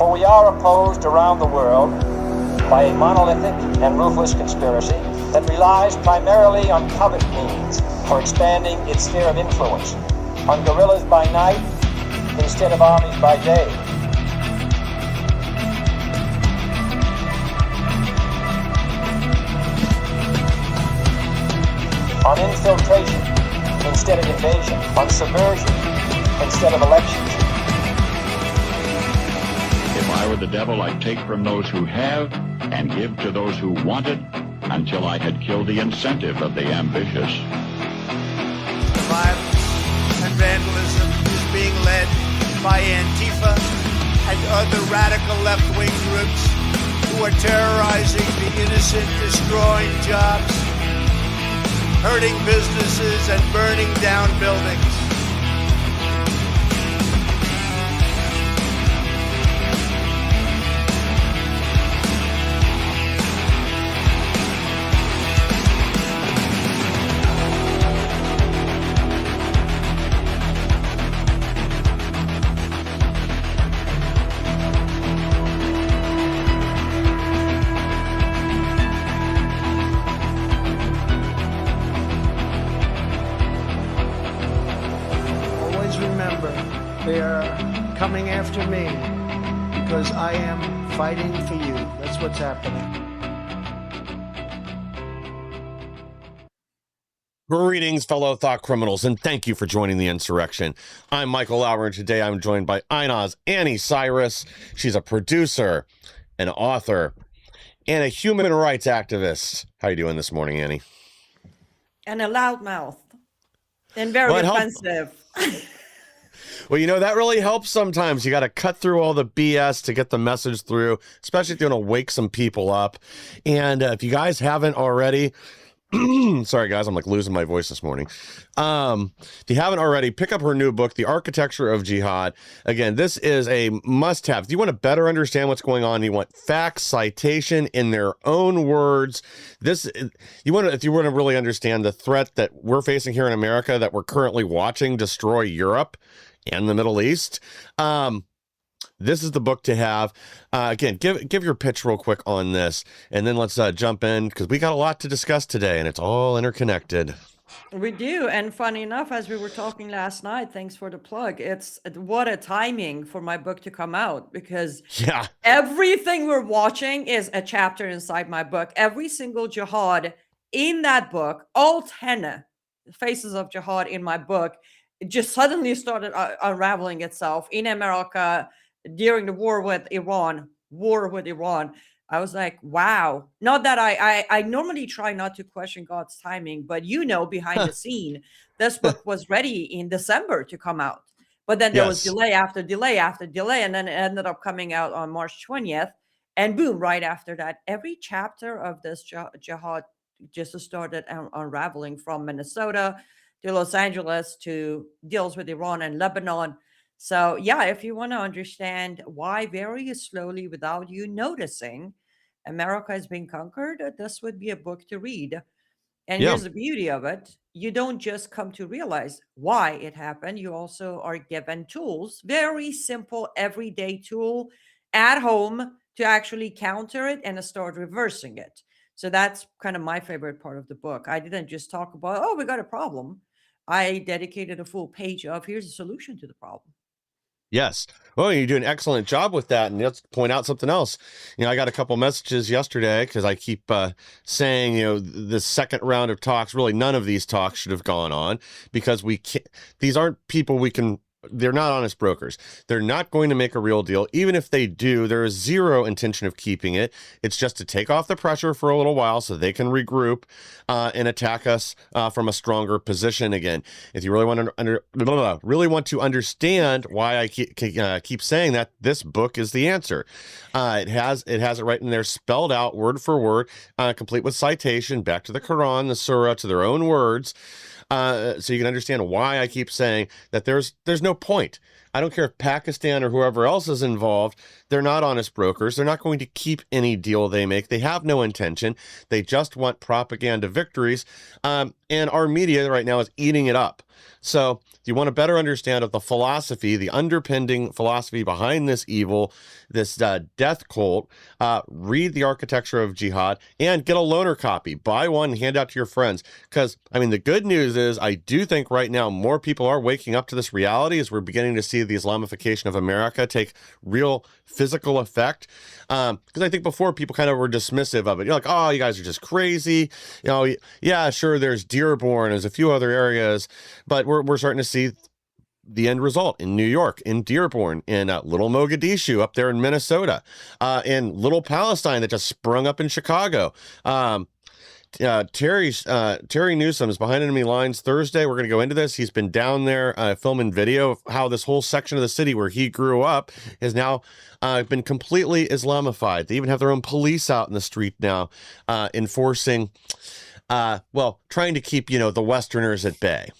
For we are opposed around the world by a monolithic and ruthless conspiracy that relies primarily on covert means for expanding its sphere of influence, on guerrillas by night instead of armies by day. On infiltration instead of invasion, on subversion instead of elections. If I were the devil, I'd take from those who have and give to those who want it until I had killed the incentive of the ambitious. Violence and vandalism is being led by Antifa and other radical left-wing groups who are terrorizing the innocent, destroying jobs, hurting businesses, and burning down buildings. They are coming after me because I am fighting for you. That's what's happening. Greetings, fellow thought criminals, and thank you for joining the insurrection. I'm Michael Lauer, and today I'm joined by INAW's Annie Cyrus. She's a producer, an author, and a human rights activist. How you doing this morning, Annie? And a loudmouth. And very offensive. Well, you know, that really helps sometimes. You got to cut through all the BS to get the message through, especially if you want to wake some people up. And if you guys haven't already, sorry, guys, I'm like losing my voice this morning. If you haven't already, pick up her new book, The Architecture of Jihad. Again, this is a must-have. If you want to better understand what's going on, you want facts, citation in their own words. If you want to really understand the threat that we're facing here in America, that we're currently watching destroy Europe and the Middle East, this is the book to have. Again, give your pitch real quick on this, and then let's jump in, because we got a lot to discuss today, and it's all interconnected. We do, and funny enough, as we were talking last night, thanks for the plug, it's what a timing for my book to come out, because everything we're watching is a chapter inside my book. Every single jihad in that book, all 10 faces of jihad in my book, it just suddenly started unraveling itself in America during the war with Iran. I was like, wow. Not that I normally try not to question God's timing, but behind the scene, this book was ready in December to come out. But then there was delay after delay after delay, and then it ended up coming out on March 20th. And boom, right after that, every chapter of this jihad just started unraveling, from Minnesota to Los Angeles to deals with Iran and Lebanon. So yeah, if you want to understand why very slowly, without you noticing, America is being conquered, this would be a book to read. And here's the beauty of it. You don't just come to realize why it happened. You also are given tools, very simple, everyday tool at home to actually counter it and start reversing it. So that's kind of my favorite part of the book. I didn't just talk about, oh, we got a problem. I dedicated a full page of here's a solution to the problem. Yes. Well, you do an excellent job with that. And let's point out something else. I got a couple messages yesterday, because I keep saying, the second round of talks, really none of these talks should have gone on, because these aren't people they're not honest brokers. They're not going to make a real deal. Even if they do, there is zero intention of keeping it. It's just to take off the pressure for a little while so they can regroup and attack us from a stronger position again. If you really want to understand why I keep saying that, this book is the answer. It has it right in there, spelled out word for word, complete with citation back to the Quran, the Surah, to their own words. So you can understand why I keep saying that there's no point. I don't care if Pakistan or whoever else is involved. They're not honest brokers. They're not going to keep any deal they make. They have no intention. They just want propaganda victories. And our media right now is eating it up. So if you want to better understand of the philosophy, the underpinning philosophy behind this evil, this death cult, read The Architecture of Jihad and get a loaner copy. Buy one, hand out to your friends. Because, I mean, the good news is I do think right now more people are waking up to this reality as we're beginning to see the Islamification of America take real physical effect. Because I think before people kind of were dismissive of it. You're like, oh, you guys are just crazy. You know, yeah, sure, there's Dearborn, there's a few other areas, but we're starting to see the end result in New York, in Dearborn, in Little Mogadishu up there in Minnesota, in Little Palestine that just sprung up in Chicago. Terry Newsom is behind enemy lines Thursday. We're going to go into this. He's been down there filming video of how this whole section of the city where he grew up has now been completely Islamified. They even have their own police out in the street now, enforcing, trying to keep, the Westerners at bay.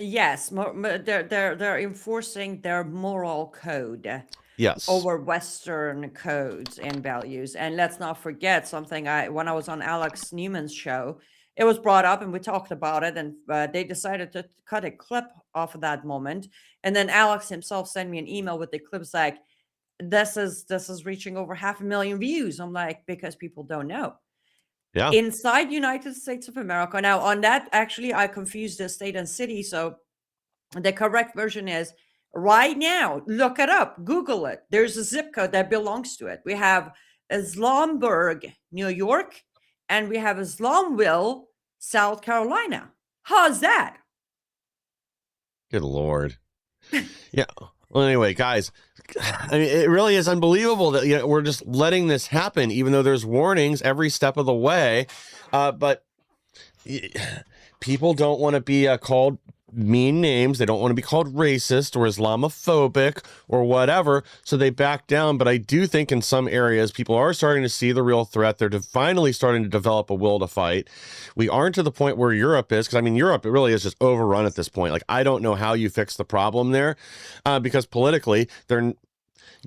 Yes, they're enforcing their moral code. Yes. Over Western codes and values. And let's not forget something. When I was on Alex Newman's show, it was brought up and we talked about it, and they decided to cut a clip off of that moment. And then Alex himself sent me an email with the clips like, this is reaching over 500,000 views. I'm like, because people don't know. Yeah. Inside United States of America. Now on that, actually, I confused the state and city. So the correct version is, right now, look it up, Google it. There's a zip code that belongs to it. We have Islamburg, New York, and we have Islamville, South Carolina. How's that? Good Lord. Yeah. Well, anyway, guys, I mean, it really is unbelievable that we're just letting this happen, even though there's warnings every step of the way. But people don't want to be called mean names. They don't want to be called racist or Islamophobic or whatever, so they back down. But I do think in some areas people are starting to see the real threat. They're finally starting to develop a will to fight. We aren't to the point where Europe is, because I mean, Europe, it really is just overrun at this point. Like, I don't know how you fix the problem there, because politically they're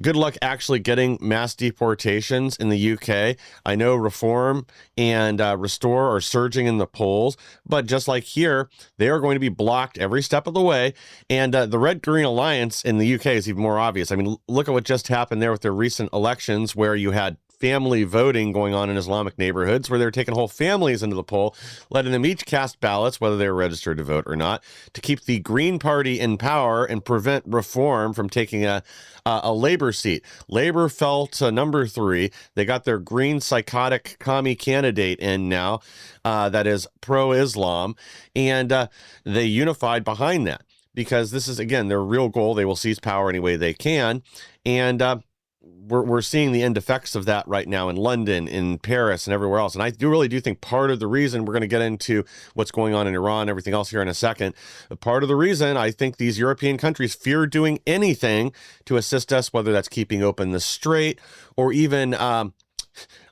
good luck actually getting mass deportations in the UK. I know Reform and Restore are surging in the polls, but just like here, they are going to be blocked every step of the way. And the Red-Green Alliance in the UK is even more obvious. I mean, look at what just happened there with their recent elections, where you had family voting going on in Islamic neighborhoods, where they're taking whole families into the poll, letting them each cast ballots, whether they're registered to vote or not, to keep the Green Party in power and prevent Reform from taking a Labor seat. Labor fell to number 3. They got their green psychotic commie candidate in now, that is pro-Islam, and they unified behind that, because this is, again, their real goal. They will seize power any way they can, and we're seeing the end effects of that right now in London, in Paris, and everywhere else. And I really do think part of the reason, we're going to get into what's going on in Iran, everything else here in a second, but part of the reason I think these European countries fear doing anything to assist us, whether that's keeping open the strait or even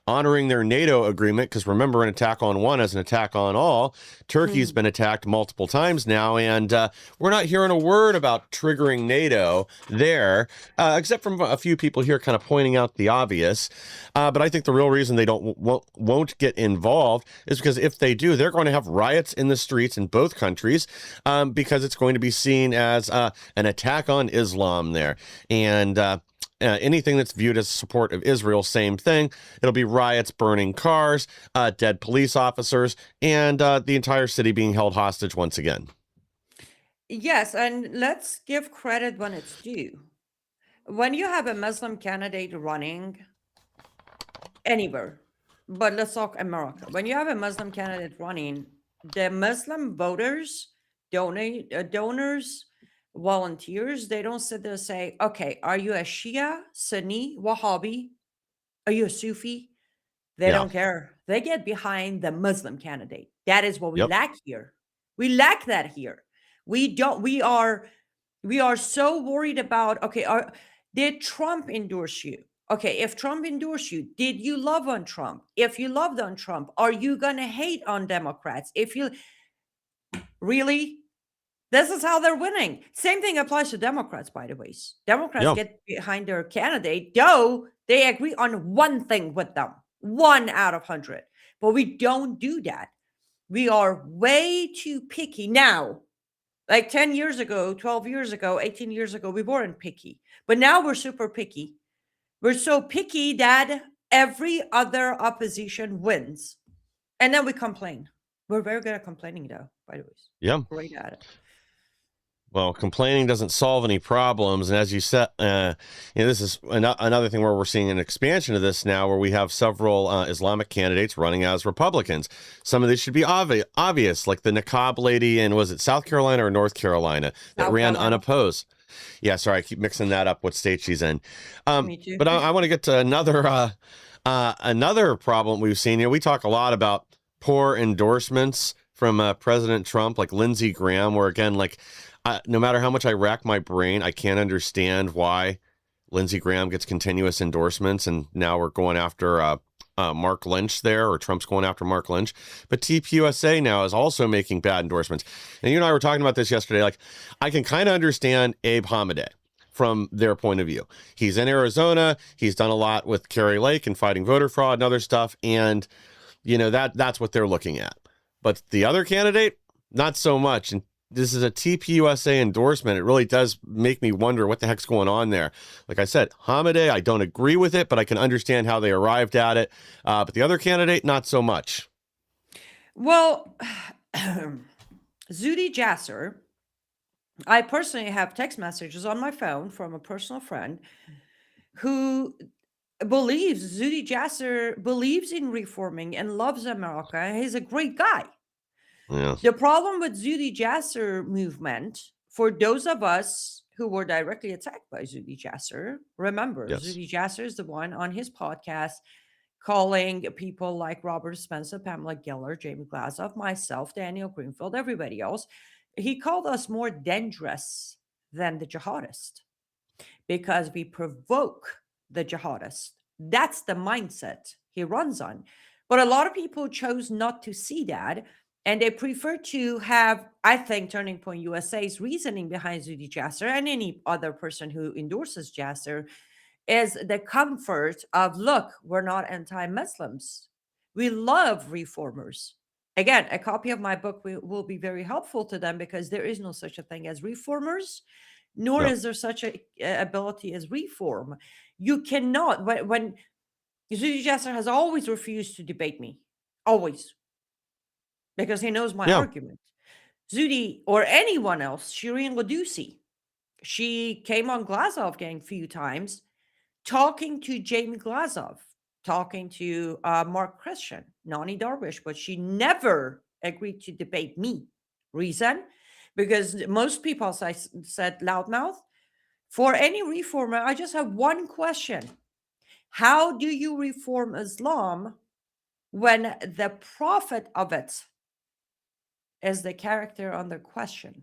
honoring their NATO agreement, because remember, an attack on one is an attack on all. Turkey's been attacked multiple times now, and we're not hearing a word about triggering NATO there, except from a few people here kind of pointing out the obvious. But I think the real reason they won't get involved is because if they do, they're going to have riots in the streets in both countries, because it's going to be seen as an attack on Islam there. And anything that's viewed as support of Israel, same thing. It'll be riots, burning cars, dead police officers, and the entire city being held hostage once again. Yes, and let's give credit when it's due. When you have a Muslim candidate running anywhere, but let's talk America. When you have a Muslim candidate running, the Muslim voters, donors, volunteers, they don't sit there and say, okay, are you a Shia, Sunni, Wahhabi? Are you a Sufi? They don't care. They get behind the Muslim candidate. That is what we lack here. We lack that here. We are so worried about, okay, did Trump endorse you? Okay, if Trump endorsed you, did you love on Trump? If you loved on Trump, are you gonna hate on Democrats? If you really, this is how they're winning. Same thing applies to Democrats, by the way. Democrats get behind their candidate, though they agree on one thing with them, 1 out of 100. But we don't do that. We are way too picky. Now, Like 10 years ago, 12 years ago, 18 years ago, we weren't picky. But now we're super picky. We're so picky that every other opposition wins. And then we complain. We're very good at complaining, though, by the way. Yeah. Great at it. Well, complaining doesn't solve any problems. And as you said, this is another thing where we're seeing an expansion of this now, where we have several Islamic candidates running as Republicans. Some of these should be obvious, like the niqab lady in, was it South Carolina or North Carolina, that ran unopposed? Yeah, sorry, I keep mixing that up, what state she's in. Me too. But I want to get to another problem we've seen. We talk a lot about poor endorsements from President Trump, like Lindsey Graham, where again, no matter how much I rack my brain, I can't understand why Lindsey Graham gets continuous endorsements, and now we're going after Mark Lynch there, or Trump's going after Mark Lynch. But TPUSA now is also making bad endorsements. And you and I were talking about this yesterday. Like, I can kind of understand Abe Hamadeh from their point of view. He's in Arizona. He's done a lot with Kari Lake and fighting voter fraud and other stuff. And, that's what they're looking at. But the other candidate, not so much. And this is a TPUSA endorsement. It really does make me wonder what the heck's going on there. Like I said, Hamadeh, I don't agree with it, but I can understand how they arrived at it. But the other candidate, not so much. Well, Zuhdi Jasser, I personally have text messages on my phone from a personal friend who believes Zuhdi Jasser believes in reforming and loves America. He's a great guy. Yeah. The problem with Zuhdi Jasser movement, for those of us who were directly attacked by Zuhdi Jasser, remember, Yes. Zuhdi Jasser is the one on his podcast calling people like Robert Spencer, Pamela Geller, Jamie Glazoff, myself, Daniel Greenfield, everybody else. He called us more dangerous than the jihadist because we provoke the jihadist. That's the mindset he runs on. But a lot of people chose not to see that. And they prefer to have, I think, Turning Point USA's reasoning behind Zuhdi Jasser and any other person who endorses Jasser is the comfort of, look, we're not anti-Muslims. We love reformers. Again, a copy of my book will be very helpful to them because there is no such a thing as reformers, nor is there such a ability as reform. You cannot, when Zuhdi Jasser has always refused to debate me, always. Because he knows my argument. Zuhdi or anyone else, Shireen Ladusi, she came on Glazoff Gang a few times, talking to Jamie Glazoff, talking to Mark Christian, Nani Darwish, but she never agreed to debate me. Reason? Because most people, as I said, loudmouth, for any reformer, I just have one question. How do you reform Islam when the prophet of it is the character under question?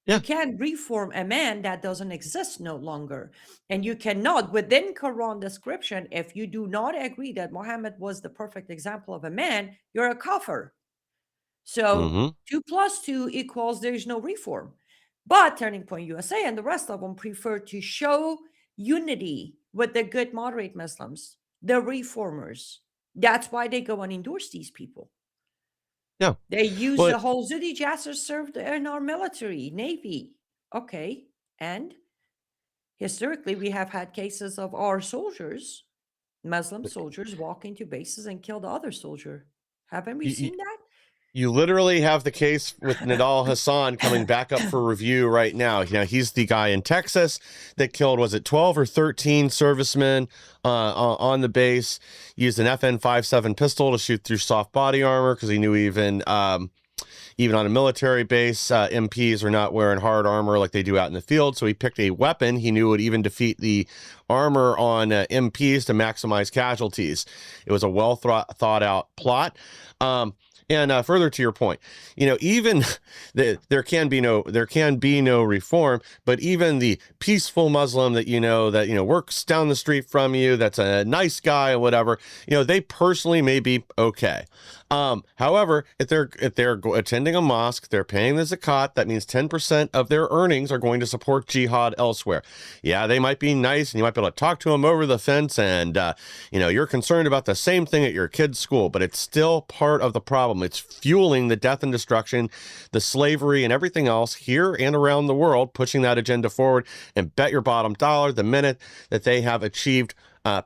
You can't reform a man that doesn't exist no longer. And you cannot, within Quran description, if you do not agree that Muhammad was the perfect example of a man, you're a kafir. So 2 + 2 equals there is no reform. But Turning Point USA and the rest of them prefer to show unity with the good moderate Muslims, the reformers. That's why they go and endorse these people. Yeah. They use the whole Zuhdi Jasser served in our military, Navy. Okay. And historically, we have had cases of our soldiers, Muslim soldiers, walk into bases and kill the other soldier. Haven't we seen that? You literally have the case with Nidal Hassan coming back up for review right now. He's the guy in Texas that killed, was it 12 or 13 servicemen on the base, used an FN-57 pistol to shoot through soft body armor because he knew even on a military base, MPs are not wearing hard armor like they do out in the field. So he picked a weapon he knew would even defeat the armor on MPs to maximize casualties. It was a well thought out plot. And further to your point, even there can be no reform, but even the peaceful Muslim that works down the street from you, that's a nice guy or whatever, they personally may be okay. However, if they're attending a mosque, they're paying the zakat. That means 10% of their earnings are going to support jihad elsewhere. Yeah, they might be nice, and you might be able to talk to them over the fence, and you're concerned about the same thing at your kid's school, but it's still part of the problem. It's fueling the death and destruction, the slavery, and everything else here and around the world, pushing that agenda forward. And bet your bottom dollar, the minute that they have achieved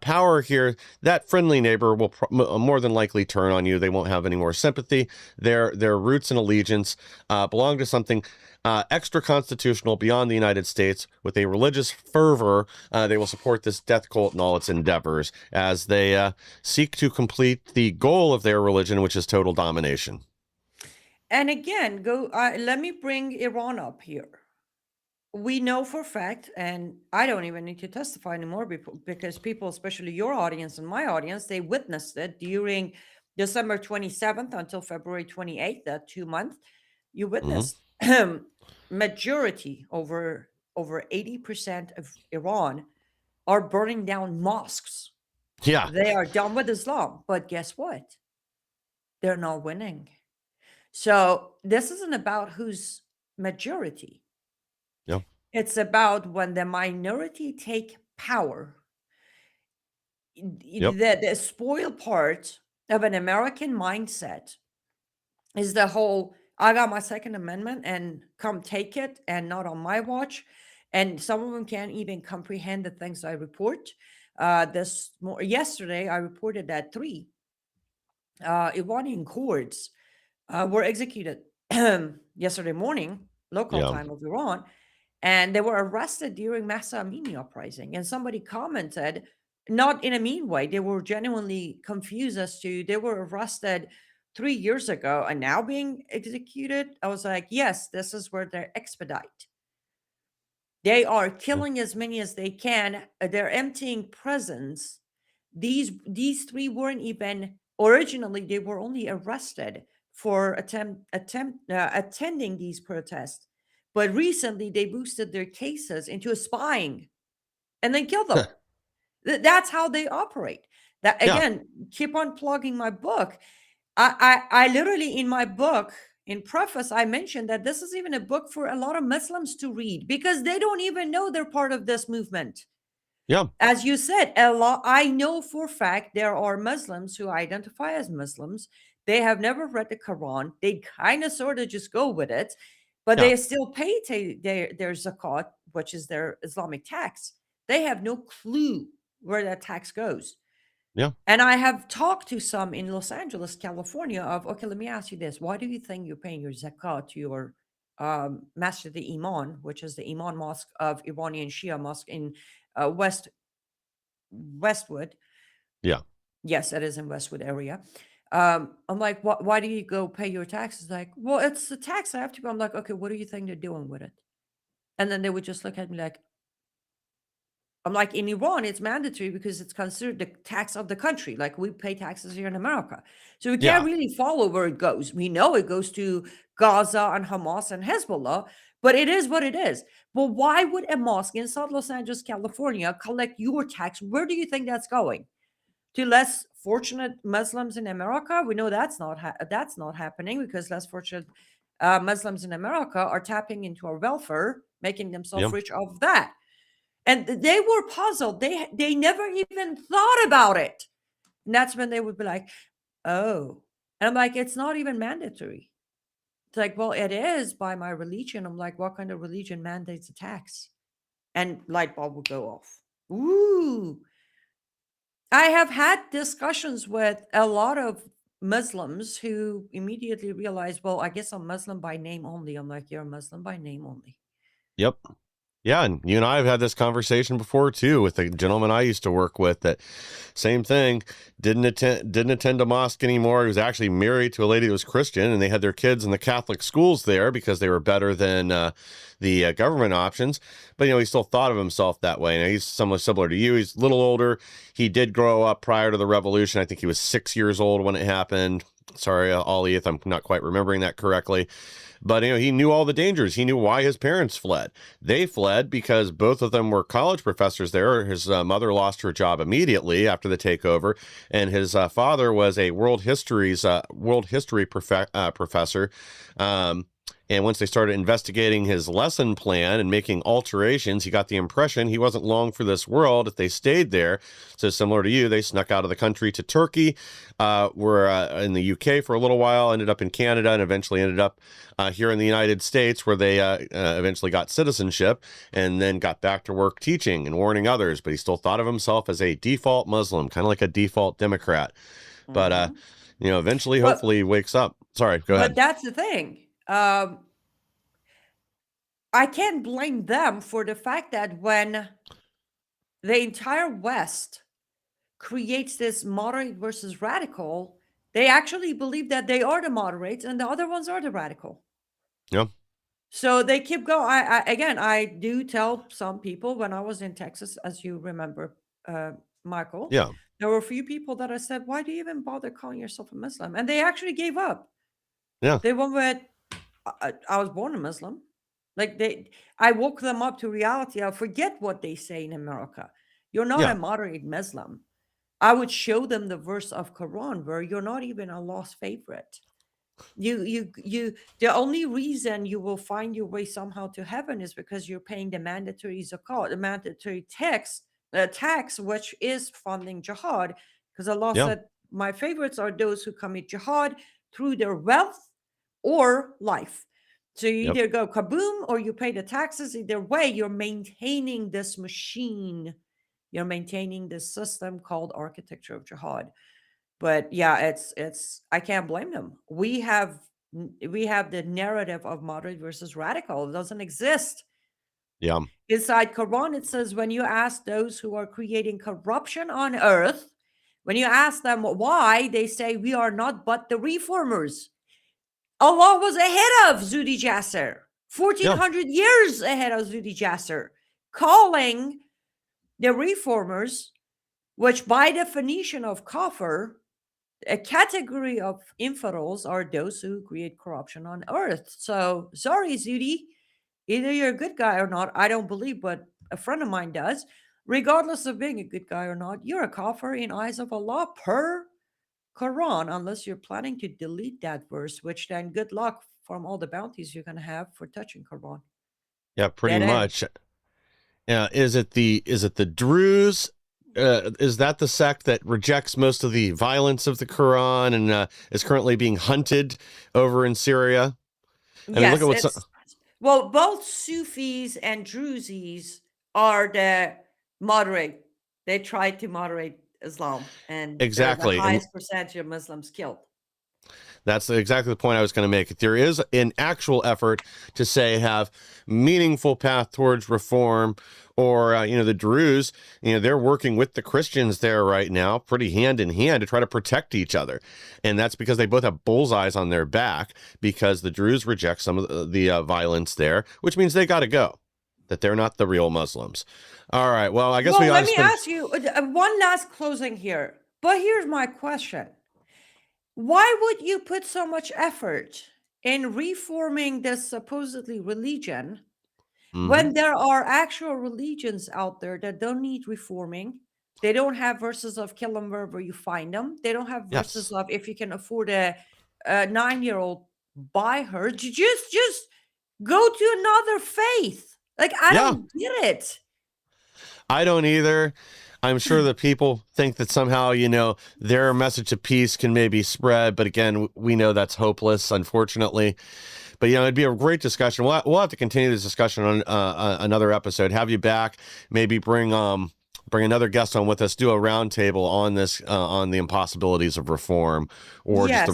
power here, that friendly neighbor will more than likely turn on you. They won't have any more sympathy. Their roots and allegiance belong to something extra constitutional beyond the United States. With a religious fervor, they will support this death cult and all its endeavors as they seek to complete the goal of their religion, which is total domination. And again, let me bring Iran up here. We know for a fact, and I don't even need to testify anymore because people, especially your audience and my audience, they witnessed it during December 27th until February 28th, that 2 months. You witnessed majority, over 80% of Iran are burning down mosques. Yeah. They are done with Islam. But guess what? They're not winning. So this isn't about who's majority. Yep. It's about when the minority take power. Yep. The spoiled part of an American mindset is the whole, I got my Second Amendment and come take it, and not on my watch. And some of them can't even comprehend the things I report. Yesterday, I reported that 3 Iranian Kurds were executed yesterday morning, local time of Iran. And they were arrested during Mahsa Amini uprising. And somebody commented, not in a mean way, they were genuinely confused as to they were arrested 3 years ago and now being executed. I was like, yes, this is where they're expedite. They are killing as many as they can. They're emptying prisons. These 3 weren't even originally. They were only arrested for attending these protests. But recently, they boosted their cases into spying and then killed them. That's how they operate. That again, keep on plugging my book. I literally, in my book, in preface, I mentioned that this is even a book for a lot of Muslims to read because they don't even know they're part of this movement. Yeah. As you said, I know for a fact there are Muslims who identify as Muslims. They have never read the Quran. They kind of sort of just go with it. But they still pay their zakat, which is their Islamic tax. They have no clue where that tax goes. Yeah. And I have talked to some in Los Angeles, California, okay, let me ask you this. Why do you think you're paying your zakat to your Masjid al-Iman, which is the Iman Mosque of Iranian Shia Mosque in Westwood? Yeah. Yes, it is in Westwood area. I'm like, why do you go pay your taxes? Like, well, it's the tax I have to pay. I'm like, okay, what do you think they're doing with it? And then they would just look at me like, I'm like, in Iran, it's mandatory because it's considered the tax of the country. Like we pay taxes here in America. So we can't really follow where it goes. We know it goes to Gaza and Hamas and Hezbollah, but it is what it is. But why would a mosque in South Los Angeles, California, collect your tax? Where do you think that's going? To less fortunate Muslims in America? We know that's not happening because less fortunate Muslims in America are tapping into our welfare, making themselves rich off of that. And they were puzzled. They never even thought about it. And that's when they would be like, oh. And I'm like, it's not even mandatory. It's like, well, it is by my religion. I'm like, what kind of religion mandates a tax? And light bulb would go off. Ooh. I have had discussions with a lot of Muslims who immediately realize, well, I guess I'm Muslim by name only. I'm like, you're a Muslim by name only. Yep. Yeah, and you and I have had this conversation before too with a gentleman I used to work with. That same thing. Didn't attend a mosque anymore. He was actually married to a lady who was Christian, and they had their kids in the Catholic schools there because they were better than the government options. But he still thought of himself that way. And he's somewhat similar to you. He's a little older. He did grow up prior to the revolution. I think he was 6 years old when it happened. Sorry, Ollie, if I'm not quite remembering that correctly. But, he knew all the dangers. He knew why his parents fled. They fled because both of them were college professors there. His mother lost her job immediately after the takeover, and his father was a world history professor. And once they started investigating his lesson plan and making alterations, he got the impression he wasn't long for this world if they stayed there. So similar to you, they snuck out of the country to Turkey, were in the UK for a little while, ended up in Canada, and eventually ended up here in the United States, where they eventually got citizenship and then got back to work teaching and warning others. But he still thought of himself as a default Muslim, kind of like a default Democrat. But, eventually, hopefully, he wakes up. Sorry, go ahead. But that's the thing. I can't blame them for the fact that when the entire West creates this moderate versus radical, they actually believe that they are the moderates and the other ones are the radical. Yeah. So they keep going. I do tell some people when I was in Texas, as you remember, Michael. Yeah. There were a few people that I said, "Why do you even bother calling yourself a Muslim?" And they actually gave up. Yeah. They went with, I was born a Muslim. I woke them up to reality. I forget what they say in America. You're not a moderate Muslim. I would show them the verse of Quran where you're not even Allah's favorite. The only reason you will find your way somehow to heaven is because you're paying the mandatory zakat, the mandatory tax, which is funding jihad. Because Allah said, "My favorites are those who commit jihad through their wealth or life." So you either go kaboom or you pay the taxes. Either way, you're maintaining this machine. You're maintaining this system called architecture of jihad. But yeah, it's I can't blame them. We have the narrative of moderate versus radical. It doesn't exist. Yeah. Inside Quran, it says when you ask those who are creating corruption on earth, when you ask them why, they say we are not but the reformers. Allah was ahead of Zudi Jasser, 1400 years ahead of Zudi Jasser, calling the reformers, which by definition of kafir, a category of infidels, are those who create corruption on earth. So sorry, Zudi, either you're a good guy or not. I don't believe, but a friend of mine does. Regardless of being a good guy or not, you're a kafir in eyes of Allah per Quran, unless you're planning to delete that verse, which then good luck from all the bounties you're going to have for touching Quran. Yeah, pretty much. Yeah, is it the Druze? Is that the sect that rejects most of the violence of the Quran and is currently being hunted over in Syria? Yes, well, both Sufis and Druzes are the moderate. They try to moderate Islam, and exactly the highest percentage of Muslims killed. That's exactly the point I was going to make. There is an actual effort to say have meaningful path towards reform, or the Druze, they're working with the Christians there right now, pretty hand in hand, to try to protect each other, and that's because they both have bullseyes on their back, because the Druze reject some of the violence there, which means they got to go. That they're not the real Muslims. All right. Well, I guess let me ask you one last closing here. But here's my question. Why would you put so much effort in reforming this supposedly religion when there are actual religions out there that don't need reforming? They don't have verses of kill them wherever you find them. They don't have verses of if you can afford a 9-year-old, buy her. Just go to another faith. I don't get it. I don't either. I'm sure that people think that somehow, their message of peace can maybe spread. But again, we know that's hopeless, unfortunately. But, it'd be a great discussion. We'll have to continue this discussion on another episode. Have you back, maybe bring another guest on with us, do a roundtable on this, on the impossibilities of reform, or just the